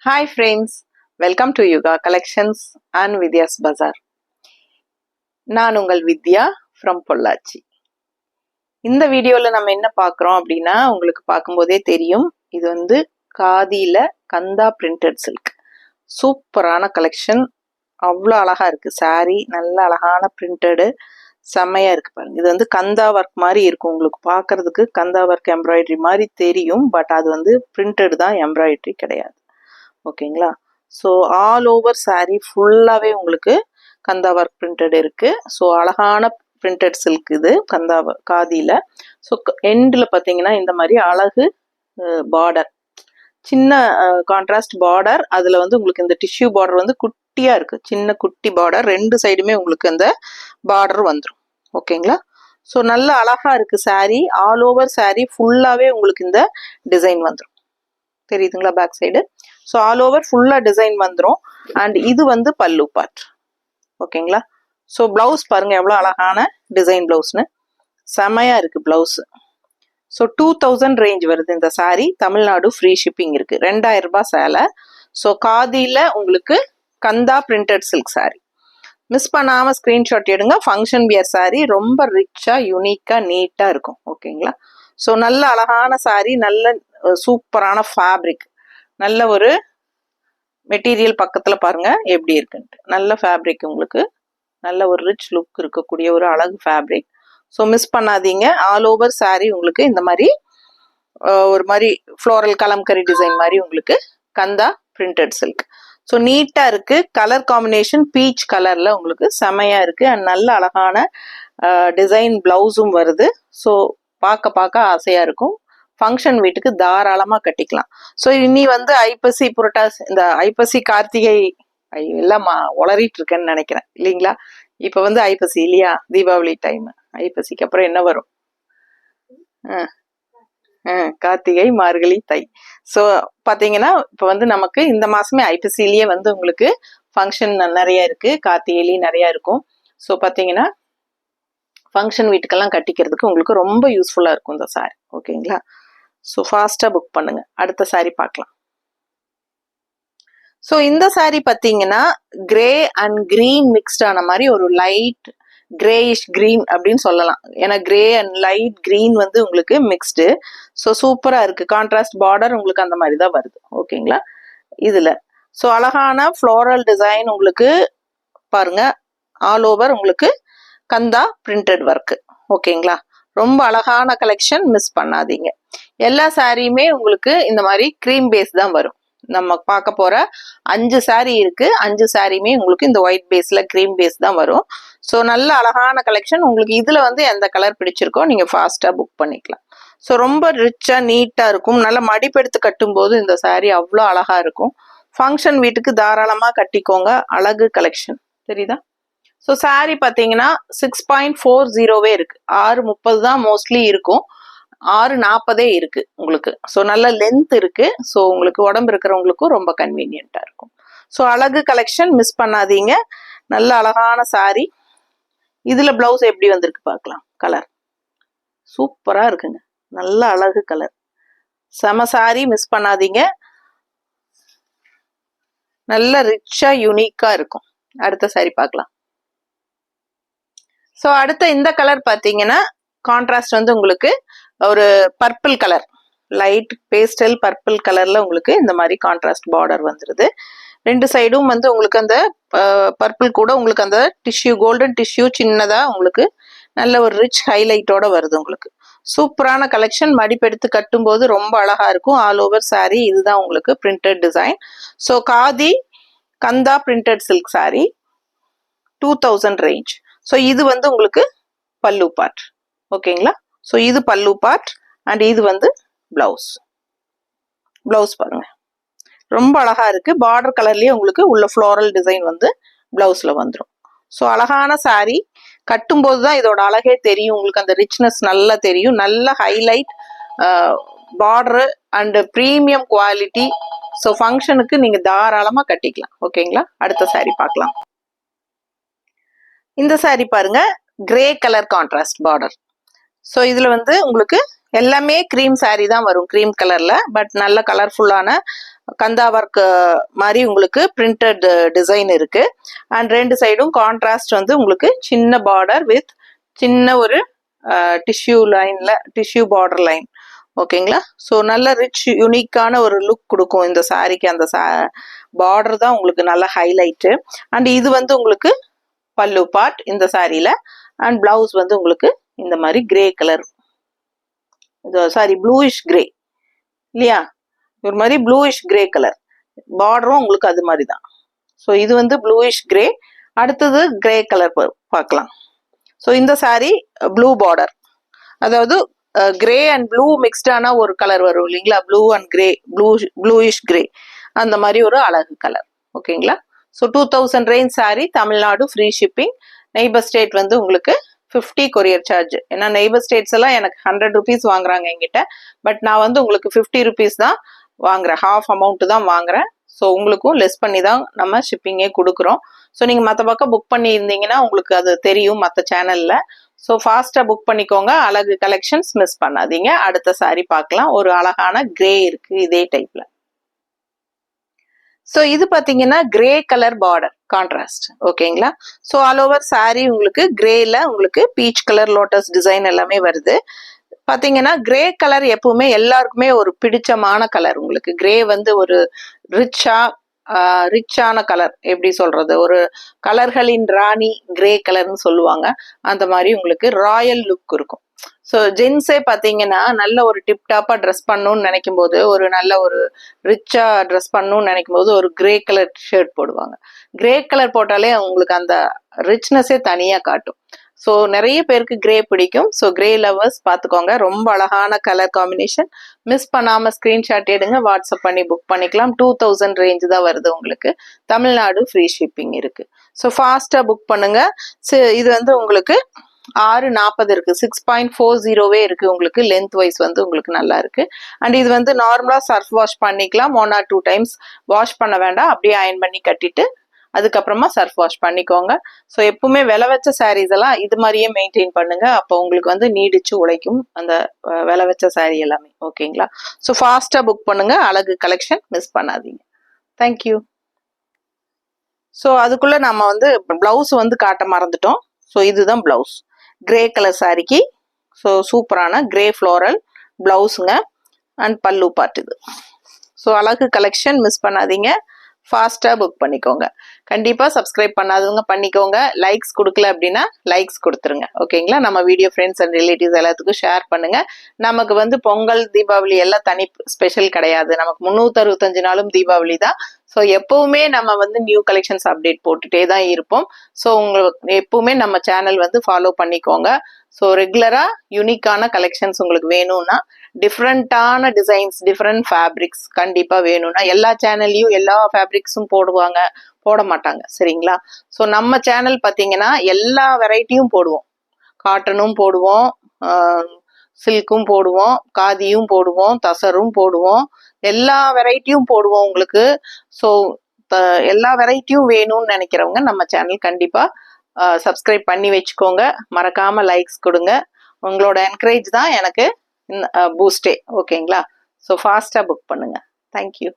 Hi friends, welcome to Yuga Collections and Vidya's Bazaar. நான் உங்கள் வித்யா from Pollachi. இந்த வீடியோல நம்ம என்ன பார்க்குறோம் அப்படின்னா உங்களுக்கு பார்க்கும்போதே தெரியும். இது வந்து காதியில கந்தா பிரிண்டட் சில்க். சூப்பரான கலெக்ஷன். அவ்வளோ அழகா இருக்கு. saree நல்ல அழகான பிரிண்டடு செம்மையா இருக்கு பாருங்க. இது வந்து கந்தா ஒர்க் மாதிரி இருக்கும். உங்களுக்கு பார்க்கறதுக்கு கந்தா ஒர்க் எம்ப்ராய்டரி மாதிரி தெரியும். பட் அது வந்து பிரிண்டட் தான், எம்ப்ராய்டரி கிடையாது. ஓகேங்களா? ஸோ ஆல் ஓவர் saree ஃபுல்லாகவே உங்களுக்கு கந்தா ஒர்க் பிரிண்டட் இருக்கு. ஸோ அழகான பிரிண்டட் சில்க் இது கந்தா காதியில். ஸோ எண்டில் பார்த்தீங்கன்னா இந்த மாதிரி அழகு பார்டர், சின்ன கான்ட்ராஸ்ட் பார்டர். அதில் வந்து உங்களுக்கு இந்த டிஷ்யூ பார்டர் வந்து குட்டியாக இருக்குது, சின்ன குட்டி பார்டர். ரெண்டு சைடுமே உங்களுக்கு அந்த பார்டர் வந்துடும். ஓகேங்களா? ஸோ நல்ல அழகாக இருக்குது saree. ஆல் ஓவர் saree ஃபுல்லாகவே உங்களுக்கு இந்த டிசைன் வந்துடும். தெரியுதுங்களா? Back side. So all over ஃபுல்லாக டிசைன் வந்துடும். அண்ட் இது வந்து பல்லு பார்ட். ஓகேங்களா? ஸோ ப்ளவுஸ் பாருங்க எவ்வளோ அழகான டிசைன் ப்ளவுஸ்னு. செமையாக இருக்குது ப்ளவுஸு. ஸோ 2000 ரேஞ்ச் வருது இந்த saree. தமிழ்நாடு ஃப்ரீ ஷிப்பிங் இருக்குது. 2000 ரூபாய் சேலை. ஸோ காதியில் உங்களுக்கு கந்தா பிரிண்டட் சில்க் saree. மிஸ் பண்ணாமல் ஸ்க்ரீன்ஷாட் எடுங்க. Function wear saree. ரொம்ப ரிச்சாக யூனிக்காக நீட்டாக இருக்கும். ஓகேங்களா? ஸோ நல்ல அழகான saree, நல்ல சூப்பரான ஃபேப்ரிக், நல்ல ஒரு மெட்டீரியல். பக்கத்தில் பாருங்க எப்படி இருக்குன்ட்டு. நல்ல ஃபேப்ரிக், உங்களுக்கு நல்ல ஒரு ரிச் லுக் இருக்கக்கூடிய ஒரு அழகு ஃபேப்ரிக். ஸோ மிஸ் பண்ணாதீங்க. ஆல் ஓவர் saree உங்களுக்கு இந்த மாதிரி ஒரு மாதிரி ஃப்ளோரல் கலம்கரி டிசைன் மாதிரி உங்களுக்கு கந்தா பிரிண்டட் சில்க். ஸோ நீட்டாக இருக்குது. கலர் காம்பினேஷன் பீச் கலரில் உங்களுக்கு செமையாக இருக்குது. அண்ட் நல்ல அழகான டிசைன் ப்ளவுஸும் வருது. ஸோ பார்க்க ஆசையாக இருக்கும். ஃபங்க்ஷன் வீட்டுக்கு தாராளமாக கட்டிக்கலாம். ஸோ இனி வந்து ஐப்பசி புரட்டாசி, இந்த ஐப்பசி கார்த்திகை எல்லாம் உளறிட்டு இருக்கேன்னு நினைக்கிறேன் இல்லைங்களா? இப்போ வந்து ஐப்பசி இல்லையா? தீபாவளி டைம். ஐப்பசிக்கு அப்புறம் என்ன வரும்? கார்த்திகை, மார்கழி, தை. ஸோ பார்த்தீங்கன்னா இப்போ வந்து நமக்கு இந்த மாதமே ஐப்பசிலேயே வந்து உங்களுக்கு ஃபங்க்ஷன் நிறைய இருக்குது. கார்த்திகைலேயும் நிறையா இருக்கும். ஸோ பார்த்தீங்கன்னா ஃபங்க்ஷன் வீட்டுக்கெல்லாம் கட்டிக்கிறதுக்கு உங்களுக்கு ரொம்ப யூஸ்ஃபுல்லாக இருக்கும் இந்த saree. ஓகேங்களா? ஸோ ஃபாஸ்ட்டாக புக் பண்ணுங்க. அடுத்த saree பார்க்கலாம். ஸோ இந்த saree பார்த்தீங்கன்னா கிரே அண்ட் கிரீன் மிக்ஸ்டான மாதிரி ஒரு லைட் கிரேயிஷ் கிரீன் அப்படின்னு சொல்லலாம். ஏன்னா கிரே அண்ட் லைட் கிரீன் வந்து உங்களுக்கு மிக்ஸ்டு. ஸோ சூப்பராக இருக்குது. கான்ட்ராஸ்ட் பார்டர் உங்களுக்கு அந்த மாதிரி தான் வருது. ஓகேங்களா? இதில் ஸோ அழகான ஃப்ளோரல் டிசைன் உங்களுக்கு பாருங்க. ஆல் ஓவர் உங்களுக்கு கந்தா பிரிண்டட் ஒர்க்கு. ஓகேங்களா? ரொம்ப அழகான கலெக்ஷன். மிஸ் பண்ணாதீங்க. எல்லா சாரியுமே உங்களுக்கு இந்த மாதிரி க்ரீம் பேஸ் தான் வரும். நம்ம பார்க்க போற 5 saree இருக்கு. 5 சாரியுமே உங்களுக்கு இந்த ஒயிட் பேஸ்ல க்ரீம் பேஸ் தான் வரும். ஸோ நல்ல அழகான கலெக்ஷன். உங்களுக்கு இதுல வந்து எந்த கலர் பிடிச்சிருக்கோ நீங்க ஃபாஸ்டா புக் பண்ணிக்கலாம். ஸோ ரொம்ப ரிச்சா நீட்டா இருக்கும். நல்ல மடிப்பெடுத்து கட்டும்போது இந்த saree அவ்வளோ அழகா இருக்கும். ஃபங்க்ஷன் வீட்டுக்கு தாராளமா கட்டிக்கோங்க. அழகு கலெக்ஷன். தெரியுதா? ஸோ saree பார்த்தீங்கன்னா 6.40 இருக்கு. 6.30 தான் மோஸ்ட்லி இருக்கும். 6.40 இருக்கு உங்களுக்கு. ஸோ நல்ல லென்த் இருக்கு. ஸோ உங்களுக்கு உடம்பு இருக்கிறவங்களுக்கும் ரொம்ப கன்வீனியன்ட்டா இருக்கும். ஸோ அழகு கலெக்ஷன். மிஸ் பண்ணாதீங்க. நல்ல அழகான saree. இதுல பிளவுஸ் எப்படி வந்திருக்கு பார்க்கலாம். கலர் சூப்பரா இருக்குங்க. நல்ல அழகு கலர். செம saree. மிஸ் பண்ணாதீங்க. நல்ல ரிச்சா யூனிக்கா இருக்கும். அடுத்த saree பார்க்கலாம். ஸோ அடுத்த இந்த கலர் பார்த்தீங்கன்னா கான்ட்ராஸ்ட் வந்து உங்களுக்கு ஒரு purple colour, light pastel purple கலர்ல உங்களுக்கு இந்த மாதிரி கான்ட்ராஸ்ட் பார்டர் வந்துடுது. ரெண்டு சைடும் வந்து உங்களுக்கு அந்த பர்பிள் கூட உங்களுக்கு அந்த டிஷ்யூ, கோல்டன் டிஷ்யூ சின்னதா உங்களுக்கு நல்ல ஒரு ரிச் ஹைலைட்டோட வருது உங்களுக்கு. சூப்பரான கலெக்ஷன். மடிப்பெடுத்து கட்டும்போது ரொம்ப அழகா இருக்கும். ஆல் ஓவர் saree இதுதான் உங்களுக்கு printed design. So khadi kantha printed silk saree 2000 range. So இது வந்து உங்களுக்கு பல்லு பார்ட். ஓகேங்களா? ஸோ இது பல்லு பார்ட் அண்ட் இது வந்து பிளவுஸ். பிளவுஸ் பாருங்க ரொம்ப அழகா இருக்கு. பார்டர் கலர்லயே உங்களுக்கு உள்ள ஃப்ளோரல் டிசைன் வந்து பிளவுஸ்ல வந்துடும். ஸோ அழகான saree. கட்டும்போது தான் இதோட அழகே தெரியும். உங்களுக்கு அந்த ரிச்னஸ் நல்லா தெரியும். நல்ல highlight border and premium quality. So ஃபங்க்ஷனுக்கு நீங்க தாராளமா கட்டிக்கலாம். ஓகேங்களா? அடுத்த saree பார்க்கலாம். இந்த saree பாருங்க grey colour contrast border. So இதுல வந்து உங்களுக்கு எல்லாமே க்ரீம் saree தான் வரும், க்ரீம் கலர்ல. பட் நல்ல கலர்ஃபுல்லான கந்தா ஒர்க் மாதிரி உங்களுக்கு பிரிண்டட் டிசைன் இருக்கு. அண்ட் ரெண்டு சைடும் கான்ட்ராஸ்ட் வந்து உங்களுக்கு சின்ன பார்டர் வித் சின்ன ஒரு டிஷ்யூ பார்டர் லைன். ஓகேங்களா? ஸோ நல்ல ரிச் யூனிக்கான ஒரு லுக் கொடுக்கும் இந்த சாரிக்கு. அந்த பார்டர் தான் உங்களுக்கு நல்ல ஹைலைட்டு. அண்ட் இது வந்து உங்களுக்கு பல்லு பார்ட் இந்த சாரியில. அண்ட் பிளவுஸ் வந்து உங்களுக்கு இந்த மாதிரி grey colour, sorry bluish grey இல்லையா, ஒரு மாதிரி ப்ளூயிஷ் கிரே கலர். பார்டரும் உங்களுக்கு அது மாதிரி தான். ஸோ இது வந்து ப்ளூயிஷ் கிரே. அடுத்தது கிரே கலர் பார்க்கலாம். ஸோ இந்த சாரி ப்ளூ பார்டர், அதாவது கிரே அண்ட் ப்ளூ மிக்ஸ்டான ஒரு கலர் வரும் இல்லைங்களா, blue and grey, bluish grey, அந்த மாதிரி ஒரு அழகு கலர். ஓகேங்களா? So 2000 range sorry, Tamil Nadu free shipping. Neighbour state வந்து உங்களுக்கு 50 கொரியர் சார்ஜ். ஏன்னா நெய்பர் ஸ்டேட்ஸ் எல்லாம் எனக்கு 100 rupees வாங்குறாங்க என்கிட்ட. பட் நான் வந்து உங்களுக்கு 50 rupees தான் வாங்குறேன், ஹாஃப் அமௌண்ட் தான் வாங்குறேன். ஸோ உங்களுக்கும் லெஸ் பண்ணி தான் நம்ம ஷிப்பிங்கே கொடுக்குறோம். ஸோ நீங்கள் மற்ற பக்கம் புக் பண்ணி இருந்தீங்கன்னா உங்களுக்கு அது தெரியும் மற்ற சேனலில். ஸோ ஃபாஸ்ட்டாக புக் பண்ணிக்கோங்க. அழகு கலெக்ஷன்ஸ் மிஸ் பண்ணாதீங்க. அடுத்த சாரி பார்க்கலாம். ஒரு அழகான கிரே இருக்கு இதே டைப்ல. ஸோ இது பார்த்தீங்கன்னா கிரே கலர் பார்டர் கான்ட்ராஸ்ட். ஓகேங்களா? ஸோ ஆல் ஓவர் சாரி உங்களுக்கு கிரேல உங்களுக்கு பீச் கலர் லோட்டஸ் டிசைன் எல்லாமே வருது. பாத்தீங்கன்னா கிரே கலர் எப்பவுமே எல்லாருக்குமே ஒரு பிடிச்சமான கலர். உங்களுக்கு கிரே வந்து ஒரு ரிச்சான கலர். எப்படி சொல்றது, ஒரு கலர்களின் ராணி கிரே கலர்னு சொல்லுவாங்க. அந்த மாதிரி உங்களுக்கு ராயல் லுக் இருக்கும். ஸோ ஜென்ஸே பார்த்தீங்கன்னா நல்ல ஒரு டிப்டாப்பா ட்ரெஸ் பண்ணணும்னு நினைக்கும் போது, ஒரு நல்ல ஒரு ரிச்சா ட்ரெஸ் பண்ணணும்னு நினைக்கும் போது ஒரு கிரே கலர் ஷர்ட் போடுவாங்க. கிரே கலர் போட்டாலே அவங்களுக்கு அந்த ரிச்னஸே தனியா காட்டும். ஸோ நிறைய பேருக்கு கிரே பிடிக்கும். ஸோ கிரே லவர்ஸ் பார்த்துக்கோங்க. ரொம்ப அழகான கலர் காம்பினேஷன். மிஸ் பண்ணாம ஸ்கிரீன்ஷாட் எடுங்க, வாட்ஸ்அப் பண்ணி புக் பண்ணிக்கலாம். 2000 ரேஞ்ச் தான் வருது உங்களுக்கு. தமிழ்நாடு ஃப்ரீ ஷிப்பிங் இருக்கு. ஸோ ஃபாஸ்டா புக் பண்ணுங்க. இது வந்து உங்களுக்கு 640 இருக்கு, 6.40 இருக்கு. உங்களுக்கு லென்த் வைஸ் வந்து உங்களுக்கு நல்லா இருக்கு. அண்ட் இது வந்து நார்மலா சர்ஃப் வாஷ் பண்ணிக்கலாம். 1 or 2 times வாஷ் பண்ண வேண்டாம். அப்படியே அயன் பண்ணி கட்டிட்டு அதுக்கப்புறமா சர்ஃப் வாஷ் பண்ணிக்கோங்க. ஸோ எப்பவுமே விலை வச்ச சாரீஸ் எல்லாம் இது மாதிரியே மெயின்டைன் பண்ணுங்க. அப்போ உங்களுக்கு வந்து நீடிச்சு உழைக்கும் அந்த விலை வச்ச சாரீ எல்லாமே. ஓகேங்களா? ஸோ ஃபாஸ்டா புக் பண்ணுங்க. அழகு கலெக்ஷன் மிஸ் பண்ணாதீங்க. தேங்க்யூ. ஸோ அதுக்குள்ள நம்ம வந்து பிளவுஸ் வந்து காட்ட மறந்துட்டோம். ஸோ இதுதான் பிளவுஸ், கிரே கலர் சாரிக்கு. ஸோ சூப்பரான கிரே ஃப்ளோரல் பிளவுஸுங்க. அண்ட் பல்லு பார்ட் இது. ஸோ அழகு கலெக்ஷன் மிஸ் பண்ணாதீங்க. ஃபாஸ்டா புக் பண்ணிக்கோங்க. கண்டிப்பா சப்ஸ்கிரைப் பண்ணாதவங்க பண்ணிக்கோங்க. லைக்ஸ் கொடுக்கல அப்படின்னா லைக்ஸ் கொடுத்துருங்க. ஓகேங்களா? நம்ம வீடியோ ஃப்ரெண்ட்ஸ் அண்ட் ரிலேட்டிவ்ஸ் எல்லாத்துக்கும் ஷேர் பண்ணுங்க. நமக்கு வந்து பொங்கல் தீபாவளி எல்லாம் தனி ஸ்பெஷல் கிடையாது. நமக்கு 365 நாளும் தீபாவளி தான். ஸோ எப்பவுமே நம்ம வந்து நியூ கலெக்ஷன்ஸ் அப்டேட் போட்டுட்டே தான் இருப்போம். ஸோ உங்களுக்கு எப்பவுமே நம்ம சேனல் வந்து ஃபாலோ பண்ணிக்கோங்க. ஸோ ரெகுலரா யூனிக்கான கலெக்ஷன்ஸ் உங்களுக்கு வேணும்னா, டிஃப்ரெண்டான டிசைன்ஸ், டிஃப்ரெண்ட் ஃபேப்ரிக்ஸ் கண்டிப்பா வேணும்னா, எல்லா சேனல்லையும் எல்லா ஃபேப்ரிக்ஸும் போட மாட்டாங்க. சரிங்களா? ஸோ நம்ம சேனல் பார்த்தீங்கன்னா எல்லா வெரைட்டியும் போடுவோம். காட்டனும் போடுவோம், சில்க்கும் போடுவோம், காதியும் போடுவோம், தசரும் போடுவோம், எல்லா வெரைட்டியும் போடுவோம் உங்களுக்கு. ஸோ எல்லா வெரைட்டியும் வேணும்னு நினைக்கிறவங்க நம்ம சேனல் கண்டிப்பா சப்ஸ்கிரைப் பண்ணி வச்சுக்கோங்க. மறக்காம லைக்ஸ் கொடுங்க. உங்களோட என்கரேஜ் தான் எனக்கு பூஸ்டே. ஓகேங்களா? ஸோ ஃபாஸ்டா புக் பண்ணுங்க. தேங்க்யூ.